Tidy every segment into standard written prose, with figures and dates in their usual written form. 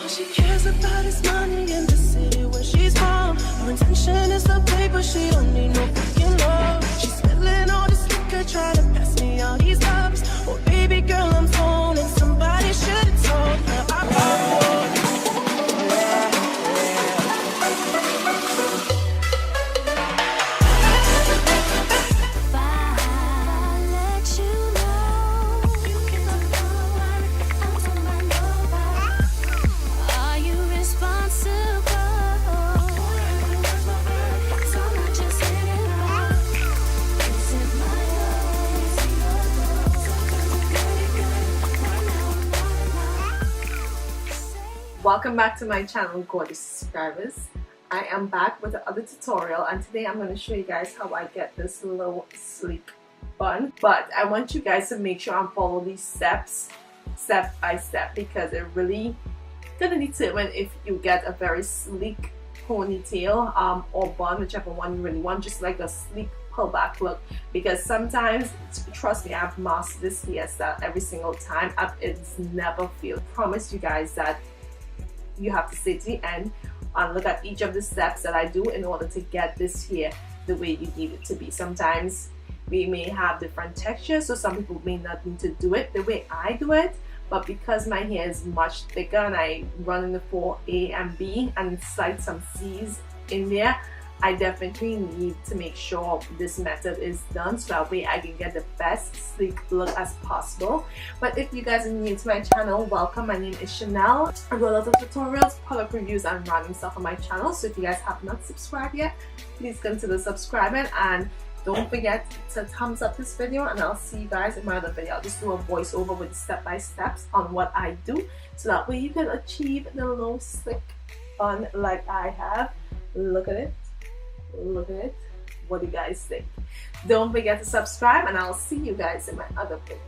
All she cares about is money in the city where she's from. Her intention is the paper, she don't need no fucking love. She's spilling all this liquor, trying to pass me all these cups. Oh baby girl, I'm phoning, somebody should have told her Welcome back to my channel, gorgeous subscribers. I am back with another tutorial, and today I'm going to show you guys how I get this little sleek bun. But I want you guys to make sure I follow these steps step by step, because it really gonna determine if you get a very sleek ponytail or bun, whichever one you really want, just like a sleek pullback look. Because sometimes, trust me, I've mastered this hairstyle every single time. It's never failed. I promise you guys that you have to stay to the end and look at each of the steps that I do in order to get this hair the way you need it to be. Sometimes we may have different textures, so some people may not need to do it the way I do it, but because my hair is much thicker and I run in the 4A and B and slide some C's in there, I definitely need to make sure this method is done so that way I can get the best sleek look as possible. But if you guys are new to my channel, welcome. My name is Chanel. I do a lot of tutorials, product reviews, and random stuff on my channel. So if you guys have not subscribed yet, please consider subscribing, and don't forget to thumbs up this video, and I'll see you guys in my other video. I'll just do a voiceover with step-by-steps on what I do, so that way you can achieve the little slick bun like I have. Look at it. Look at it. What do you guys think? Don't forget to subscribe, and I'll see you guys in my other video.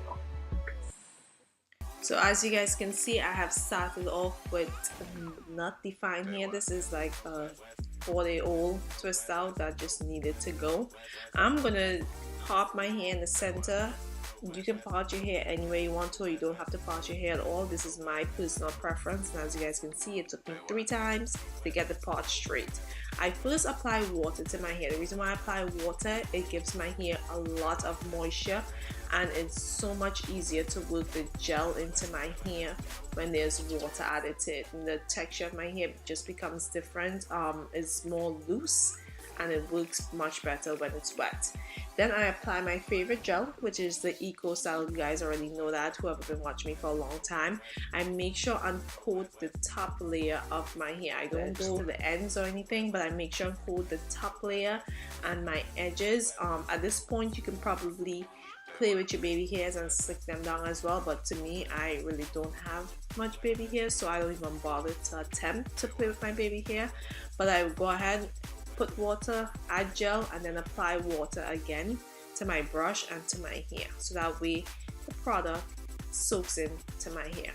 So as you guys can see, I have started off with not defined hair. This is like a 4-day-old twist out that just needed to go. I'm gonna part my hair in the center. You can part your hair any way you want to, or you don't have to part your hair at all. This is my personal preference, and as you guys can see, it took me 3 times to get the part straight. I first apply water to my hair. The reason why I apply water, it gives my hair a lot of moisture, and it's so much easier to work the gel into my hair when there's water added to it. And the texture of my hair just becomes different. It's more loose, and it works much better when it's wet. Then I apply my favorite gel, which is the Eco Style. You guys already know that, whoever been watching me for a long time. I make sure I coat the top layer of my hair. I don't go to the ends or anything, but I make sure I coat the top layer and my edges. At this point, you can probably play with your baby hairs and slick them down as well, but to me, I really don't have much baby hair, so I don't even bother to attempt to play with my baby hair. But I would go ahead, put water, add gel, and then apply water again to my brush and to my hair, so that way the product soaks into my hair.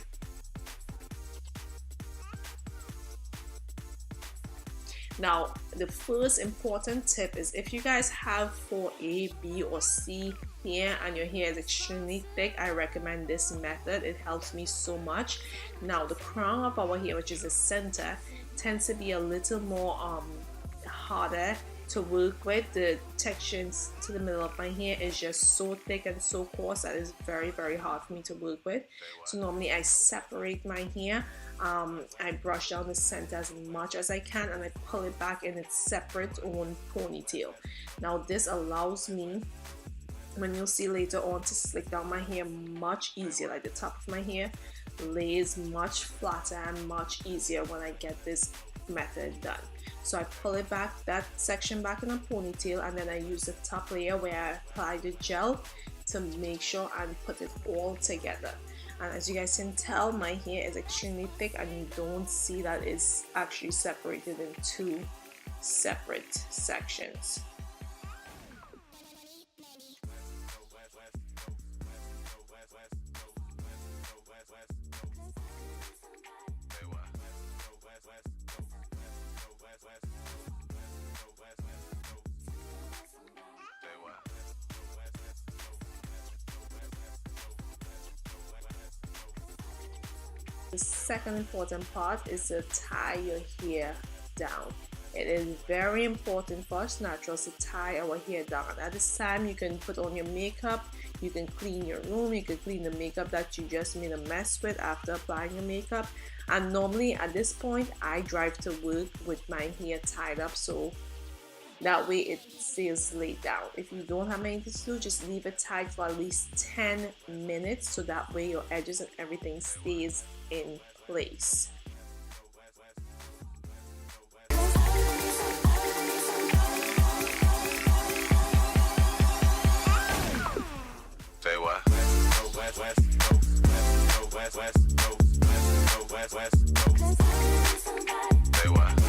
Now, the first important tip is, if you guys have 4A, B, or C hair and your hair is extremely thick, I recommend this method. It helps me so much. Now, the crown of our hair, which is the center, tends to be a little more harder to work with. The textures to the middle of my hair is just so thick and so coarse that it's very hard for me to work with. So normally I separate my hair. I brush down the center as much as I can, and I pull it back in its separate own ponytail. Now this allows me, when you'll see later on, to slick down my hair much easier. Like the top of my hair lays much flatter and much easier when I get this method done. So I pull it back, that section back in a ponytail, and then I use the top layer where I apply the gel to make sure and put it all together. And as you guys can tell, my hair is extremely thick, and you don't see that it's actually separated in 2 separate sections. The second important part is to tie your hair down. It is very important for us naturals to tie our hair down. At this time, you can put on your makeup, you can clean your room, you can clean the makeup that you just made a mess with after applying your makeup. And normally at this point, I drive to work with my hair tied up, so that way it stays laid down. If you don't have anything to do, just leave it tied for at least 10 minutes, so that way your edges and everything stays in place. Say what? Say what?